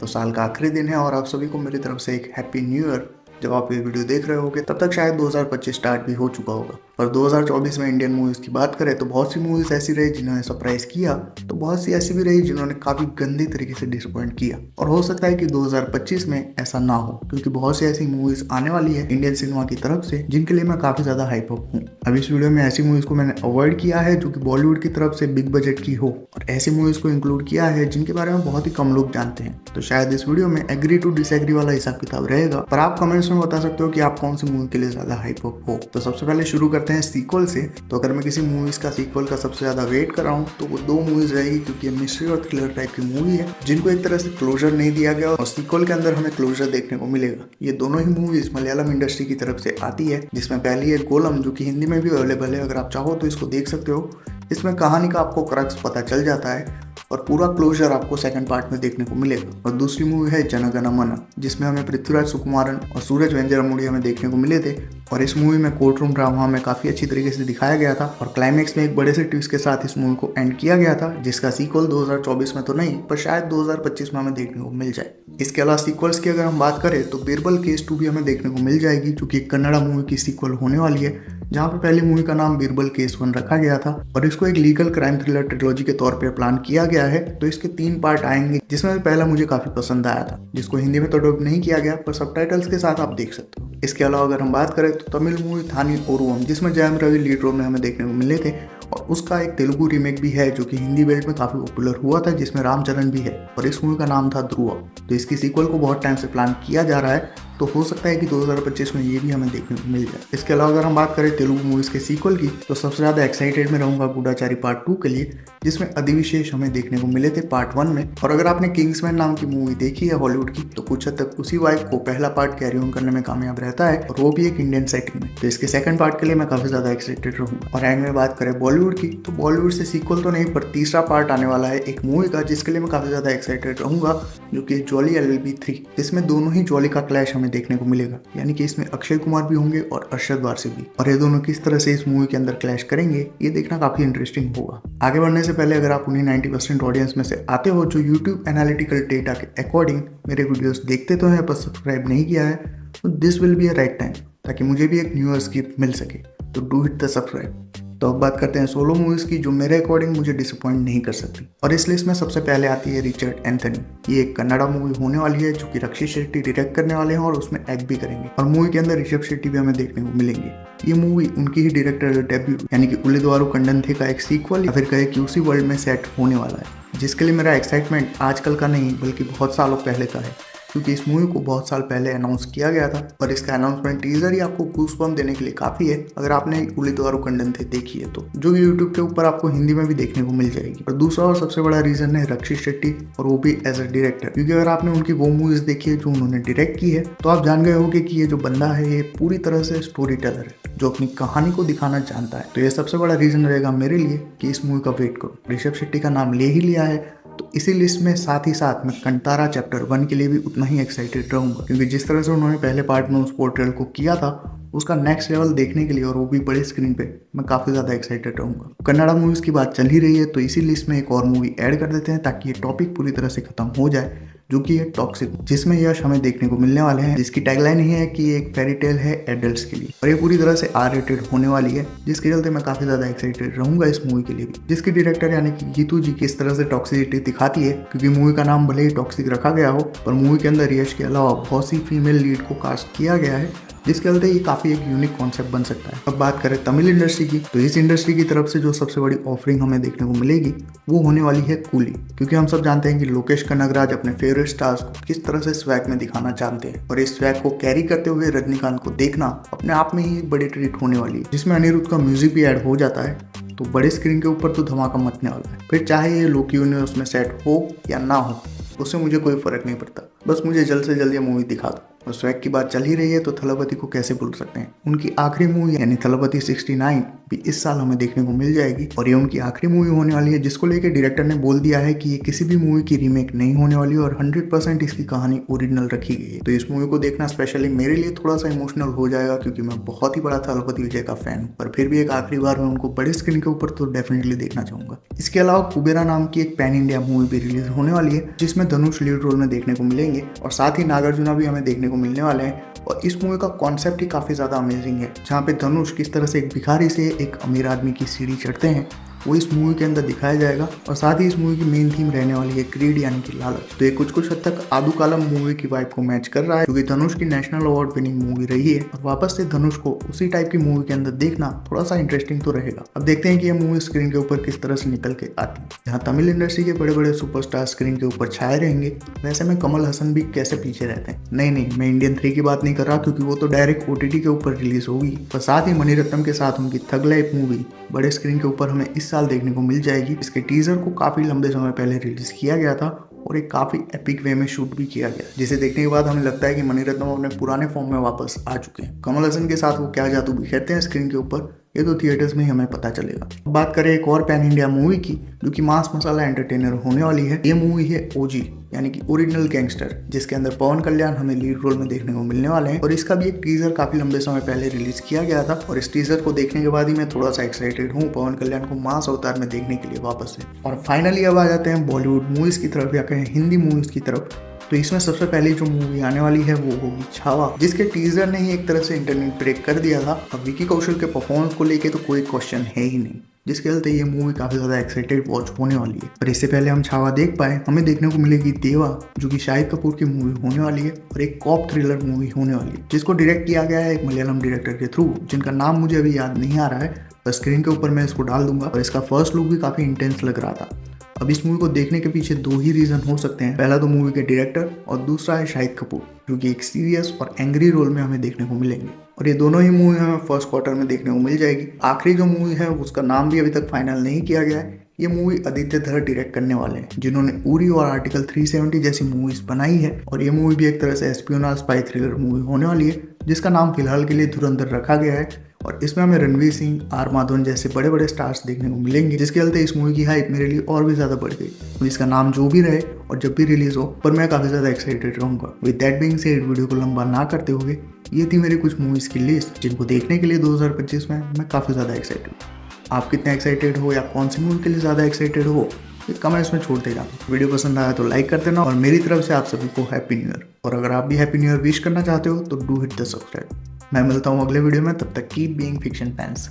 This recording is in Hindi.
तो साल का आखिरी दिन है और आप सभी को मेरी तरफ से एक हैप्पी न्यू ईयर। जब आप ये वीडियो देख रहे होगे तब तक शायद 2025 स्टार्ट भी हो चुका होगा। पर 2024 में इंडियन मूवीज की बात करें तो बहुत सी मूवीज ऐसी रही जिन्होंने सरप्राइज किया, तो बहुत सी ऐसी भी रही जिन्होंने काफी गंदे तरीके से डिसअपॉइंट किया। और हो सकता है कि 2025 में ऐसा ना हो, क्योंकि बहुत सी ऐसी मूवीज आने वाली है इंडियन सिनेमा की तरफ से जिनके लिए मैं काफी ज्यादा हाइप अप हूँ। अब इस वीडियो में ऐसी मूवीज को मैंने अवॉइड किया है जो कि बॉलीवुड की तरफ से बिग बजट की हो, और ऐसी मूवीज को इंक्लूड किया है जिनके बारे में बहुत ही कम लोग जानते हैं। तो शायद इस वीडियो में एग्री टू डिसएग्री वाला हिसाब किताब रहेगा, पर आप कमेंट्स में बता सकते हो कि आप कौन सी मूवी के लिए ज्यादा हाइप अप हो। तो सबसे पहले शुरू करते हैं सीक्वल से। तो अगर मैं किसी मूवीज का सीक्वल का सबसे ज्यादा वेट कर रहा हूँ तो वो दो मूवीज रहेगी, क्योंकि ये मिस्ट्री और थ्रिलर टाइप की मूवी है जिनको एक तरह से क्लोजर नहीं दिया गया और सीक्वल के अंदर हमें क्लोजर देखने को मिलेगा। ये दोनों ही मूवीज मलयालम इंडस्ट्री की तरफ से आती है, जिसमें पहली है गोलम, जो कि हिंदी में भी अवेलेबल है। अगर आप चाहो तो इसको देख सकते हो। इसमें कहानी का आपको क्रक्स पता चल जाता है और पूरा क्लोजर आपको सेकंड पार्ट में देखने को मिलेगा। और दूसरी मूवी है जन गण मन, जिसमें हमें पृथ्वीराज सुकुमारन और सूरज वेंजरमुड़ी हमें देखने को मिले थे। और इस मूवी में कोर्ट रूम ड्रामा हमें काफी अच्छी तरीके से दिखाया गया था और क्लाइमेक्स में एक बड़े से ट्विस्ट के साथ इस मूवी को एंड किया गया था, जिसका सीक्वल 2024 में तो नहीं पर शायद 2025 में हमें देखने को मिल जाए। इसके अलावा सीक्वल्स की अगर हम बात करें तो बीरबल केस 2 भी हमें देखने को मिल जाएगी, जो कि एक कन्नड़ा मूवी की सीक्वल होने वाली है, जहाँ पे पहली मूवी का नाम बीरबल केस 1 रखा गया था और इसको एक लीगल क्राइम थ्रिलर ट्रिलॉजी के तौर पे प्लान किया गया है। तो इसके 3 पार्ट आएंगे, जिसमें पहला मुझे काफी पसंद आया था, जिसको हिंदी में तो डब नहीं किया गया पर सबटाइटल्स के साथ आप देख सकते हो। इसके अलावा अगर हम बात करें तो तमिल मूवी थानी ओरुवम, जिसमें जयम रवि लीड रोल में हमें देखने को मिले थे, और उसका एक तेलुगु रीमेक भी है जो कि हिंदी बेल्ट में काफी पॉपुलर हुआ था, जिसमें रामचरण भी है और इस मूवी का नाम था ध्रुव। तो इसकी सीक्वल को बहुत टाइम से प्लान किया जा रहा है, तो हो सकता है कि 2025 में ये भी हमें देखने को मिल जाए। इसके अलावा अगर हम बात करें तेलुगु मूवीज के सीक्वल की, तो सबसे ज्यादा एक्साइटेड में रहूंगा गूढ़ाचारी पार्ट 2 के लिए, जिसमें अधिविशेष हमें देखने को मिले थे पार्ट 1 में। और अगर आपने किंग्समैन नाम की मूवी देखी है हॉलीवुड की, तो कुछ हद तक उसी वाइब को पहला पार्ट कैरी ऑन करने में कामयाब रहता है, और वो भी एक इंडियन सेटिंग में। तो इसके सेकंड पार्ट के लिए मैं काफी ज्यादा एक्साइटेड रहूंगा। और एंड में बात करें बॉलीवुड की, तो बॉलीवुड से सीक्वल तो नहीं पर तीसरा पार्ट आने वाला है एक मूवी का, जिसके लिए मैं काफी ज्यादा एक्साइटेड रहूंगा, जो कि जॉली LLB 3। इसमें दोनों ही जॉली का क्लैश हमें देखने को मिलेगा, यानी कि इसमें अक्षय कुमार भी होंगे और अरशद वारसी भी, और ये दोनों किस तरह से इस मूवी के अंदर क्लैश करेंगे ये देखना काफी इंटरेस्टिंग होगा। आगे बढ़ने से पहले अगर आप उन्हीं 90% ऑडियंस में से आते हो जो यूट्यूब एनालिटिकल डेटा के अकॉर्डिंग मेरे वीडियोस देखते तो हैं पर सब्सक्राइब नहीं किया है, तो this will be a right time, ताकि मुझे भी एक न्यू ईयर गिफ्ट मिल सके। तो डू हिट द सब्सक्राइब। तो अब बात करते हैं सोलो मूवीज की, जो मेरे अकॉर्डिंग मुझे डिसअपॉइंट नहीं कर सकती। और इस लिस्ट में सबसे पहले आती है रिचर्ड एंथनी। ये एक कन्नड़ा मूवी होने वाली है जो कि रक्षित शेट्टी डायरेक्ट करने वाले हैं और उसमें एक्ट भी करेंगे, और मूवी के अंदर ऋषभ शेट्टी भी हमें देखने को मिलेंगे। ये मूवी उनकी ही डायरेक्टर डेब्यू यानी कि उल्लिदवारू कंडंथे का एक सीक्वल या फिर कहे कि उसी वर्ल्ड में सेट होने वाला है, जिसके लिए मेरा एक्साइटमेंट आजकल का नहीं बल्कि बहुत सालों पहले का है, क्योंकि इस मूवी को बहुत साल पहले अनाउंस किया गया था और इसका अनाउंसमेंट टीजर ही आपको गूज़बम्प देने के लिए काफ़ी है अगर आपने उल्लिदवारू कंडंथे देखी है तो, जो यूट्यूब के ऊपर आपको हिंदी में भी देखने को मिल जाएगी। और दूसरा और सबसे बड़ा रीज़न है रक्षित शेट्टी, और वो भी एज अ डायरेक्टर, क्योंकि अगर आपने उनकी वो मूवीज देखी है जो उन्होंने डायरेक्ट की है तो आप जान गए होंगे कि ये जो बंदा है ये पूरी तरह से स्टोरी टेलर है जो अपनी कहानी को दिखाना जानता है। तो ये सबसे बड़ा रीज़न रहेगा मेरे लिए कि इस मूवी का वेट करो। ऋषभ शेट्टी का नाम ले ही लिया है तो इसी लिस्ट में साथ ही साथ मैं कंतारा चैप्टर 1 के लिए भी उतना ही एक्साइटेड रहूंगा, क्योंकि जिस तरह से उन्होंने पहले पार्ट में उस पोर्ट्रेल को किया था उसका नेक्स्ट लेवल देखने के लिए, और वो भी बड़े स्क्रीन पे, मैं काफ़ी ज़्यादा एक्साइटेड रहूंगा। कन्नड़ा मूवीज़ की बात चल ही रही है तो इसी लिस्ट में एक और मूवी ऐड कर देते हैं ताकि ये टॉपिक पूरी तरह से खत्म हो जाए, जो कि है टॉक्सिक, जिसमें यश हमें देखने को मिलने वाले हैं, जिसकी टैगलाइन ही है कि ये एक फेरी टेल है एडल्ट्स के लिए, और ये पूरी तरह से R-rated होने वाली है, जिसके चलते मैं काफ़ी ज़्यादा एक्साइटेड रहूंगा इस मूवी के लिए भी। जिसकी डायरेक्टर यानी कि गीतू जी किस तरह से टॉक्सिसिटी दिखाती है, क्योंकि मूवी का नाम भले ही टॉक्सिक रखा गया हो पर मूवी के अंदर यश के अलावा बहुत सी फीमेल लीड को कास्ट किया गया है, जिसके चलते ये काफ़ी एक यूनिक कॉन्सेप्ट बन सकता है। अब बात करें तमिल इंडस्ट्री की, तो इस इंडस्ट्री की तरफ से जो सबसे बड़ी ऑफरिंग हमें देखने को मिलेगी वो होने वाली है कूली, क्योंकि हम सब जानते हैं कि लोकेश कनगराज अपने फेवरेट स्टार्स को किस तरह से स्वैग में दिखाना चाहते हैं, और इस स्वैग को कैरी करते हुए रजनीकांत को देखना अपने आप में ही एक बड़ी ट्रीट होने वाली है, जिसमें अनिरुद्ध का म्यूजिक भी ऐड हो जाता है। तो बड़े स्क्रीन के ऊपर तो धमाका मचने वाला है, फिर चाहे ये लोकी यूनिवर्स में सेट हो या ना हो उससे मुझे कोई फर्क नहीं पड़ता, बस मुझे जल्द से जल्द ये मूवी दिखा दो। और स्वैग की बात चल ही रही है तो थलपति को कैसे भूल सकते हैं। उनकी आखिरी मूवी यानी थलपति 69 भी इस साल हमें देखने को मिल जाएगी और ये उनकी आखिरी मूवी होने वाली है, जिसको लेकर डायरेक्टर ने बोल दिया है कि ये किसी भी मूवी की रीमेक नहीं होने वाली और 100% इसकी कहानी ओरिजिनल रखी गई है। तो इस मूवी को देखना स्पेशली मेरे लिए थोड़ा सा इमोशनल हो जाएगा, क्योंकि मैं बहुत ही बड़ा थलपति विजय का फैन हूँ। पर फिर भी एक आखिरी बार मैं उनको बड़े स्क्रीन के ऊपर तो डेफिनेटली देखना चाहूंगा। इसके अलावा कुबेरा नाम की एक पैन इंडिया मूवी भी रिलीज होने वाली है, जिसमें धनुष लीड रोल में देखने को मिलेंगे और साथ ही नागार्जुना भी हमें देखने को मिलने वाले हैं। और इस मूवी का कॉन्सेप्ट ही काफी ज्यादा अमेजिंग है, जहाँ पे धनुष किस तरह से एक भिखारी से एक अमीर आदमी की सीढ़ी चढ़ते हैं वो इस मूवी के अंदर दिखाया जाएगा। और साथ ही इस मूवी की मेन थीम रहने वाली है ग्रीड यानी कि लालच। तो ये कुछ हद तक आदू कालम मूवी की वाइब को मैच कर रहा है, क्योंकि धनुष की नेशनल अवार्ड विनिंग मूवी रही है और वापस से धनुष को उसी टाइप की मूवी के अंदर देखना थोड़ा सा इंटरेस्टिंग तो रहेगा। अब देखते हैं कि यह मूवी स्क्रीन के ऊपर किस तरह से निकल के आती है। जहाँ तमिल इंडस्ट्री के बड़े बड़े सुपरस्टार स्क्रीन के ऊपर छाए रहेंगे, वैसे में कमल हसन भी कैसे पीछे रहते हैं। नहीं, मैं इंडियन 3 की बात नहीं कर रहा, क्योंकि वो तो डायरेक्ट OTT के ऊपर रिलीज होगी। और साथ ही मणिरत्नम के साथ उनकी थग लाइफ मूवी बड़े स्क्रीन के ऊपर हमें इस साल देखने को मिल जाएगी। इसके टीजर को काफी लंबे समय पहले रिलीज किया गया था और एक काफी एपिक वे में शूट भी किया गया, जिसे देखने के बाद हमें लगता है कि मणिरत्नम अपने पुराने फॉर्म में वापस आ चुके हैं। कमल हसन के साथ वो क्या जादू बिखेरते हैं स्क्रीन के ऊपर, ये तो थिएटर्स में ही हमें पता चलेगा। बात करें एक और पैन इंडिया मूवी की, जो कि मास मसाला एंटरटेनर होने वाली है। ये मूवी है OG यानी कि ओरिजिनल गैंगस्टर, जिसके अंदर पवन कल्याण हमें लीड रोल में देखने को मिलने वाले हैं। और इसका भी एक टीजर काफी लंबे समय पहले रिलीज किया गया था और इस टीजर को देखने के बाद ही मैं थोड़ा सा एक्साइटेड हूँ पवन कल्याण को मास अवतार में देखने के लिए वापस से। और फाइनली अब आ जाते हैं बॉलीवुड मूवीज की तरफ या कहें हिंदी मूवीज की तरफ। तो इसमें सबसे पहले जो मूवी आने वाली है वो होगी छावा, जिसके टीजर ने ही एक तरह से इंटरनेट ब्रेक कर दिया था। अब विकी कौशल के परफॉर्मेंस को लेके तो कोई क्वेश्चन है ही नहीं, जिसके चलते ये मूवी काफी ज्यादा एक्साइटेड वॉच होने वाली है। पर इससे पहले हम छावा देख पाए, हमें देखने को मिलेगी देवा, जो कि शाहिद कपूर की मूवी होने वाली है और एक कॉप थ्रिलर मूवी होने वाली है, जिसको डायरेक्ट किया गया है एक मलयालम डायरेक्टर के थ्रू, जिनका नाम मुझे अभी याद नहीं आ रहा है, पर स्क्रीन के ऊपर मैं इसको डाल दूंगा। और इसका फर्स्ट लुक भी काफी इंटेंस लग रहा था। अब इस मूवी को देखने के पीछे 2 ही रीजन हो सकते हैं। पहला तो मूवी के डायरेक्टर और दूसरा है शाहिद कपूर, जो कि एक सीरियस और एंग्री रोल में हमें देखने को मिलेंगे। और ये दोनों ही मूवी हमें फर्स्ट क्वार्टर में देखने को मिल जाएगी। आखिरी जो मूवी है उसका नाम भी अभी तक फाइनल नहीं किया गया है। ये मूवी आदित्य धर डायरेक्ट करने वाले हैं, जिन्होंने उरी और आर्टिकल 370 जैसी मूवीज बनाई है। और ये मूवी भी एक तरह से एस्पियोनाज स्पाई थ्रिलर मूवी होने वाली है, जिसका नाम फिलहाल के लिए धुरंधर रखा गया है। और इसमें हमें रणवीर सिंह, आर माधवन जैसे बड़े बड़े स्टार्स देखने को मिलेंगे, जिसके चलते इस मूवी की हाइप मेरे लिए और भी ज्यादा बढ़ गई। और इसका नाम जो भी रहे और जब भी रिलीज हो, पर मैं काफी ज्यादा एक्साइटेड रहूंगा। With that being said, video को लंबा ना करते हुए, ये थी मेरी कुछ मूवीज की लिस्ट, जिनको देखने के लिए 2025 में मैं काफी ज्यादा एक्साइटेड हूँ। आप कितने एक्साइटेड हो या कौन सी मूवी के लिए ज्यादा एक्साइटेड हो, ये कमेंट्स में छोड़ते जाना। वीडियो पसंद आया तो लाइक कर देना और मेरी तरफ से आप सभी को हैप्पी न्यू ईयर। और अगर आप भी हैप्पी न्यू ईयर विश करना चाहते हो तो डू हिट द सब्सक्राइब। मैं मिलता हूँ अगले वीडियो में, तब तक कीप बीइंग फिक्शन फैंस।